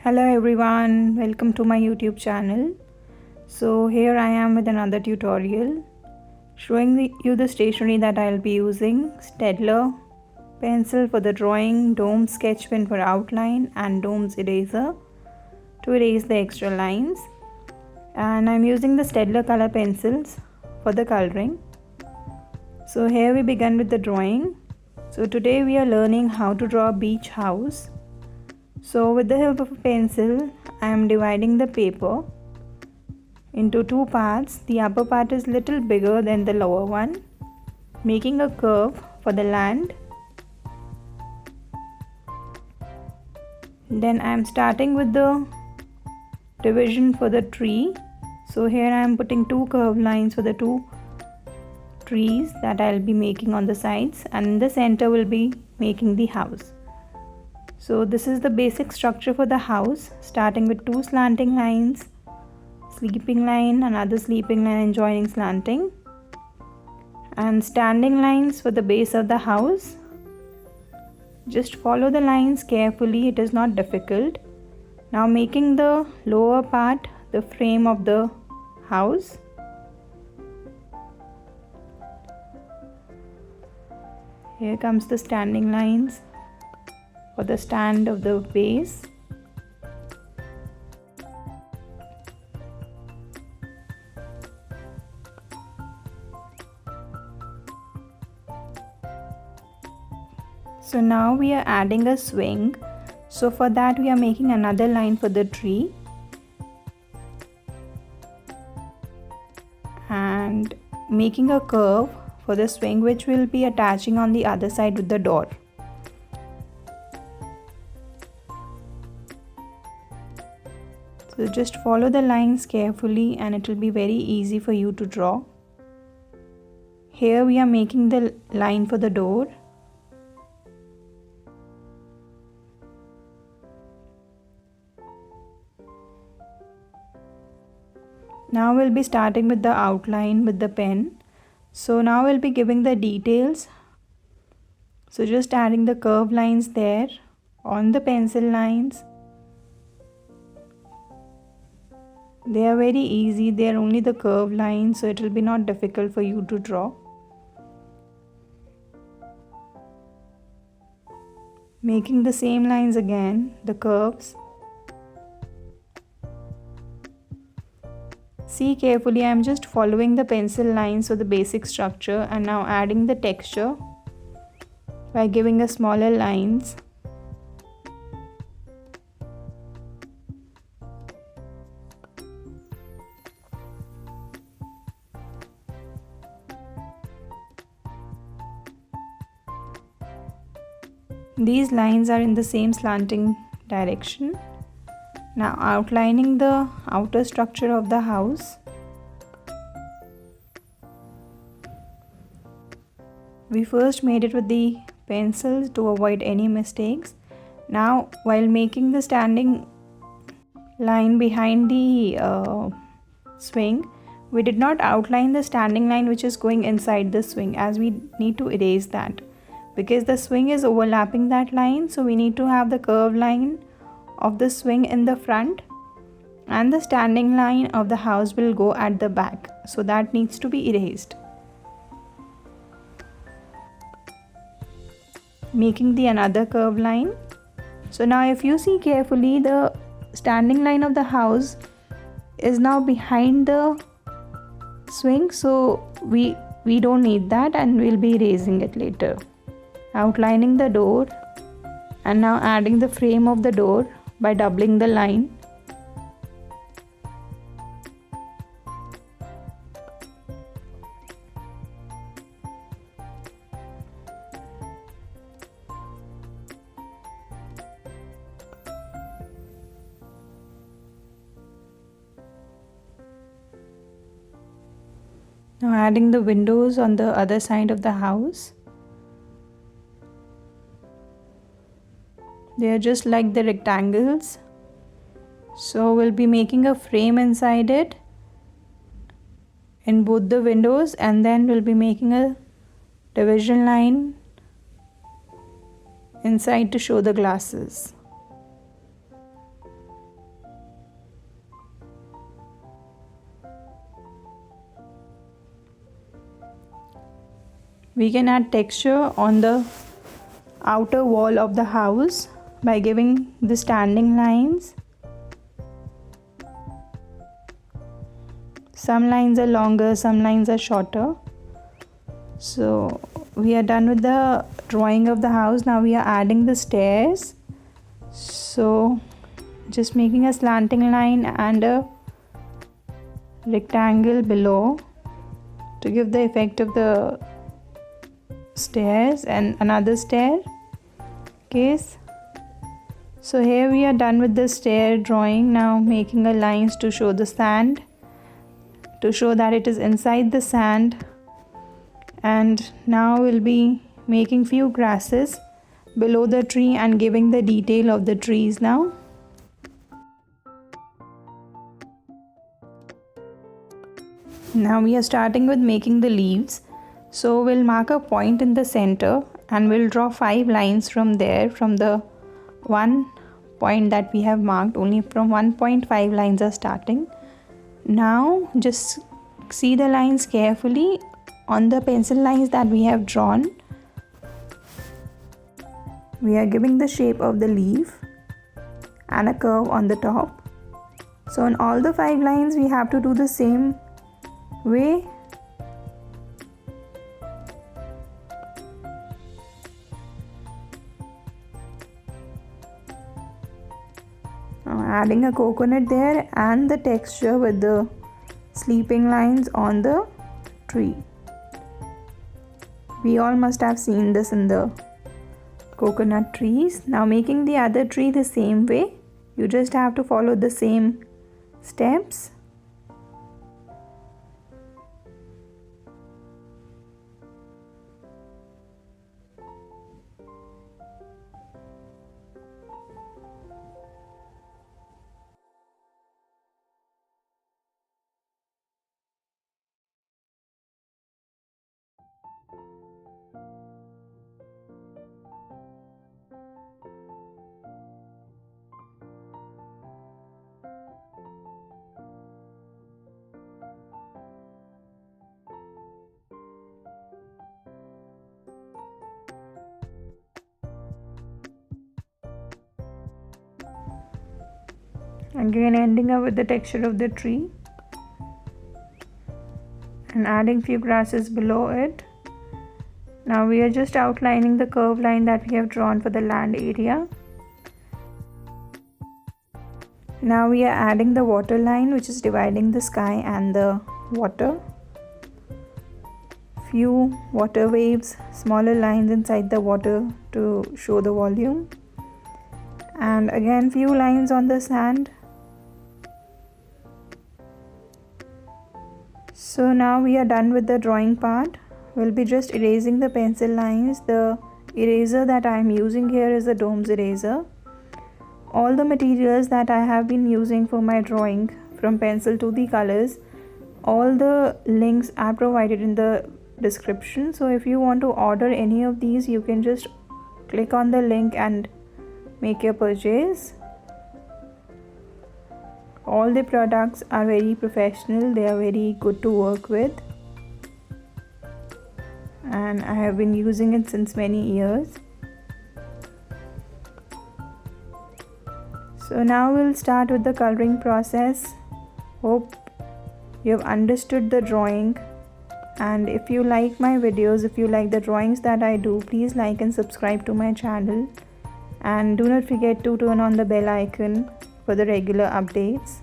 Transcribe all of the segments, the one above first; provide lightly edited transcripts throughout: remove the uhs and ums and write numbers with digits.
Hello everyone, welcome to my YouTube channel. So here I am with another tutorial showing you the stationery that I'll be using: Staedtler pencil for the drawing, dome sketch pen for outline, and dome's eraser to erase the extra lines. And I'm using the Staedtler color pencils for the coloring. So here we begin with the drawing. So today we are learning how to draw a beach house. So with the help of a pencil, I am dividing the paper into two parts. The upper part is little bigger than the lower one, making a curve for the land. Then I am starting with the division for the tree. So here I am putting two curved lines for the two trees that I'll be making on the sides, and in the center will be making the house. So this is the basic structure for the house, starting with two slanting lines, sleeping line, another sleeping line and joining slanting, and standing lines for the base of the house. Just follow the lines carefully, it is not difficult. Now making the lower part the frame of the house. Here comes the standing lines for the stand of the base. So now we are adding a swing. So for that we are making another line for the tree and making a curve for the swing, which will be attaching on the other side with the door. So just follow the lines carefully and it will be very easy for you to draw. Here we are making the line for the door. Now we'll be starting with the outline with the pen. So now we'll be giving the details. So just adding the curved lines there on the pencil lines. They are very easy, they are only the curved lines, so it will be not difficult for you to draw. Making the same lines again, the curves. See carefully, I am just following the pencil lines for the basic structure and now adding the texture by giving a smaller lines. These lines are in the same slanting direction. Now outlining the outer structure of the house. We first made it with the pencils to avoid any mistakes. Now while making the standing line behind the swing, we did not outline the standing line which is going inside the swing, as we need to erase that. Because the swing is overlapping that line, so we need to have the curved line of the swing in the front and the standing line of the house will go at the back, so that needs to be erased. Making the another curved line. So now if you see carefully, the standing line of the house is now behind the swing, so we don't need that and we'll be erasing it later. Outlining the door and now adding the frame of the door by doubling the line. Now adding the windows on the other side of the house. They are just like the rectangles. So we'll be making a frame inside it in both the windows, and then we'll be making a division line inside to show the glasses. We can add texture on the outer wall of the house by giving the standing lines. Some lines are longer, some lines are shorter. So we are done with the drawing of the house. Now we are adding the stairs. So just making a slanting line and a rectangle below to give the effect of the stairs and another staircase. So here we are done with the stair drawing. Now making a lines to show the sand, to show that it is inside the sand. And now we'll be making few grasses below the tree and giving the detail of the trees now. Now we are starting with making the leaves. So we'll mark a point in the center and we'll draw 5 lines from there, from the one point that we have marked. Only from 1.5 lines are starting. Now just see the lines carefully on the pencil lines that we have drawn. We are giving the shape of the leaf and a curve on the top. So on all the 5 lines we have to do the same way. Adding a coconut there and the texture with the sleeping lines on the tree. We all must have seen this in the coconut trees. Now making the other tree the same way. You just have to follow the same steps. Again ending up with the texture of the tree and adding few grasses below it. Now we are just outlining the curved line that we have drawn for the land area. Now we are adding the water line, which is dividing the sky and the water. Few water waves, smaller lines inside the water to show the volume. And again few lines on the sand. So now we are done with the drawing part. We'll be just erasing the pencil lines. The eraser that I am using here is a dome's eraser. All the materials that I have been using for my drawing, from pencil to the colors, all the links are provided in the description. So if you want to order any of these, you can just click on the link and make your purchase. All the products are very professional, they are very good to work with, and I have been using it since many years. So now we'll start with the coloring process. Hope you have understood the drawing, and if you like my videos, if you like the drawings that I do, please like and subscribe to my channel, and do not forget to turn on the bell icon for the regular updates.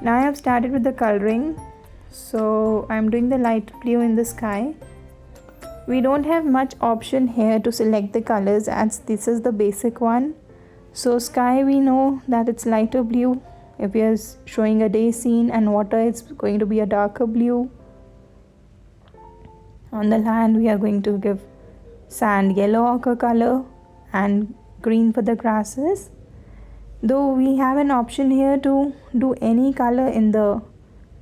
Now I have started with the coloring. So I'm doing the light blue in the sky. We don't have much option here to select the colors, as this is the basic one. So sky, we know that it's lighter blue. If we are showing a day scene, and water, it's going to be a darker blue. On the land we are going to give sand yellow ochre color and green for the grasses. Though we have an option here to do any color in the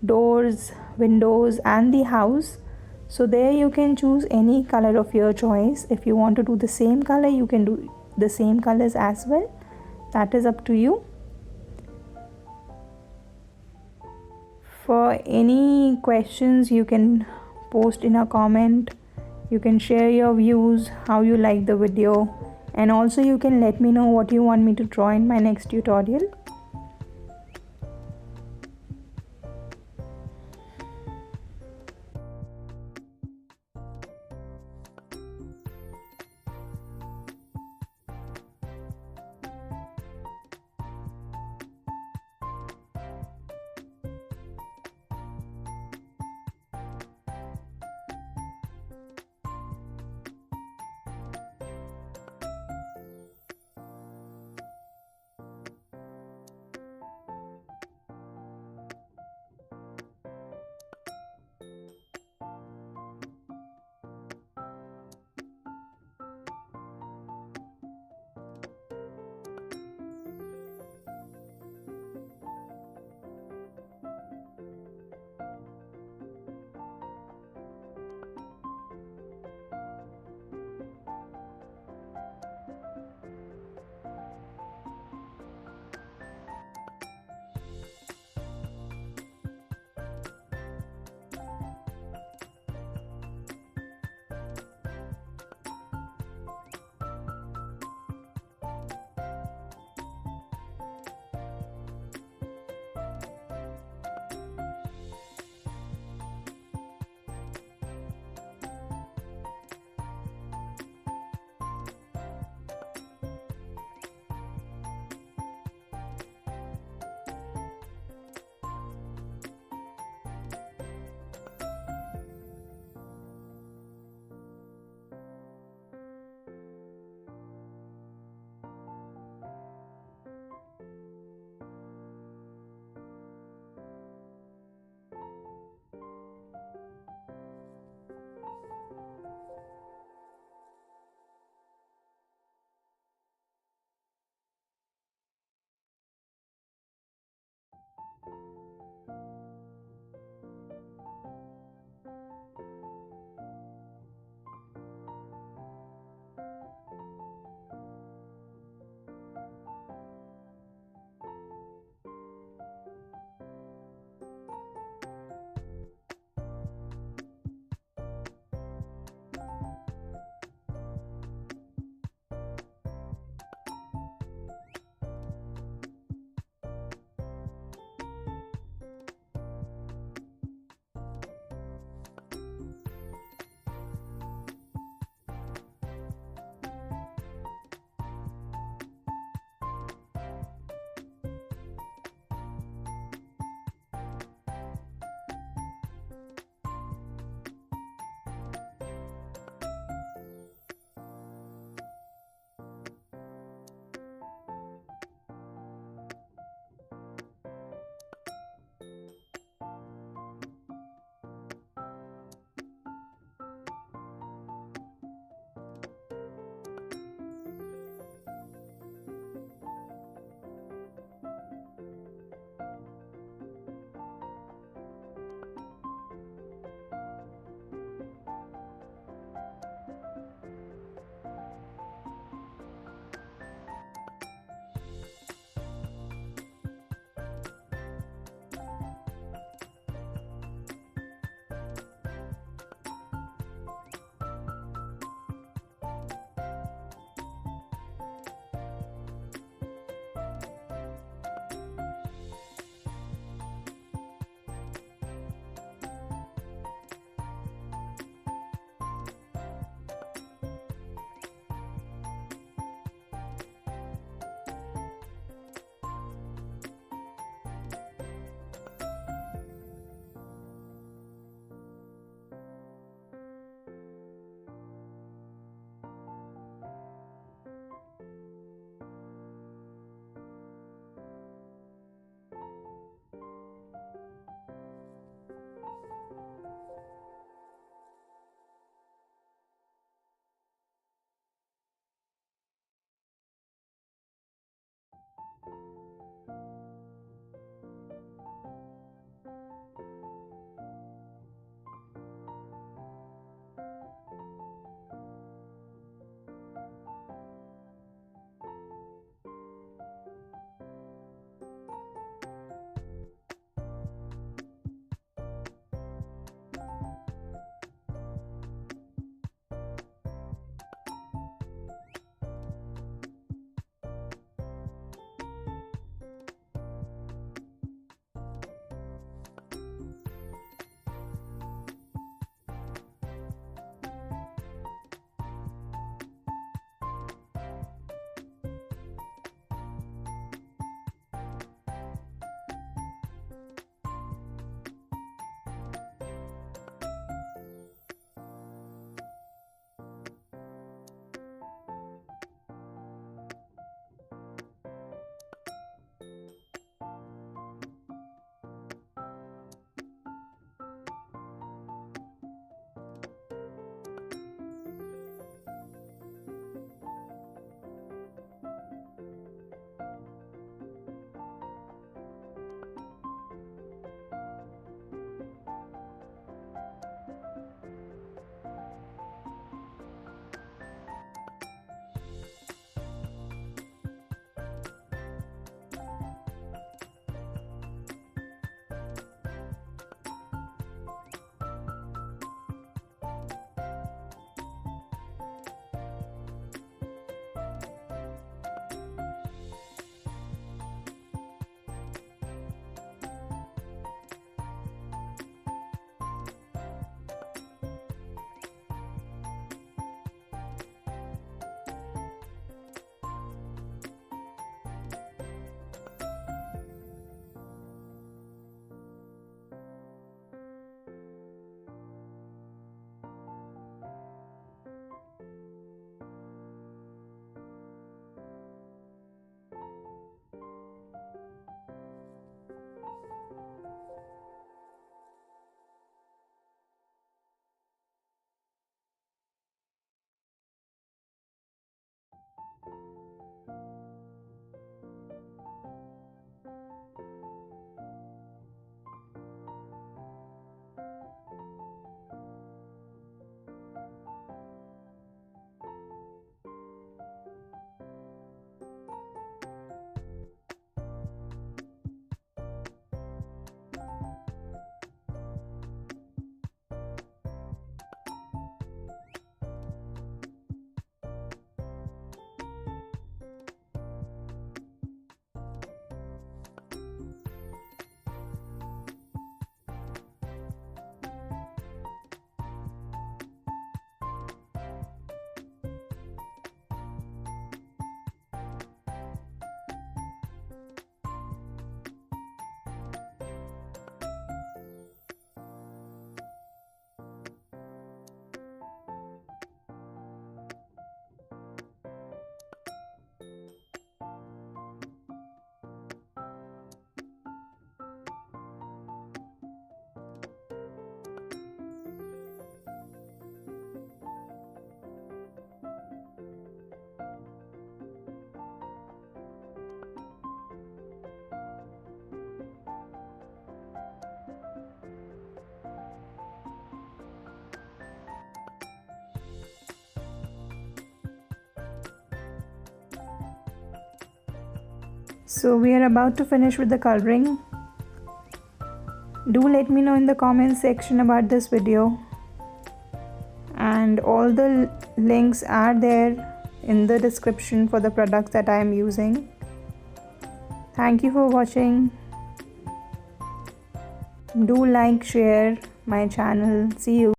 doors, windows and the house. So there you can choose any color of your choice. If you want to do the same color, you can do the same colors as well. That is up to you. For any questions, you can post in a comment. You can share your views, how you like the video, and also you can let me know what you want me to draw in my next tutorial. So we are about to finish with the coloring. Do let me know in the comments section about this video, and all the links are there in the description for the products that I am using. Thank you for watching. Do like, share my channel. See you.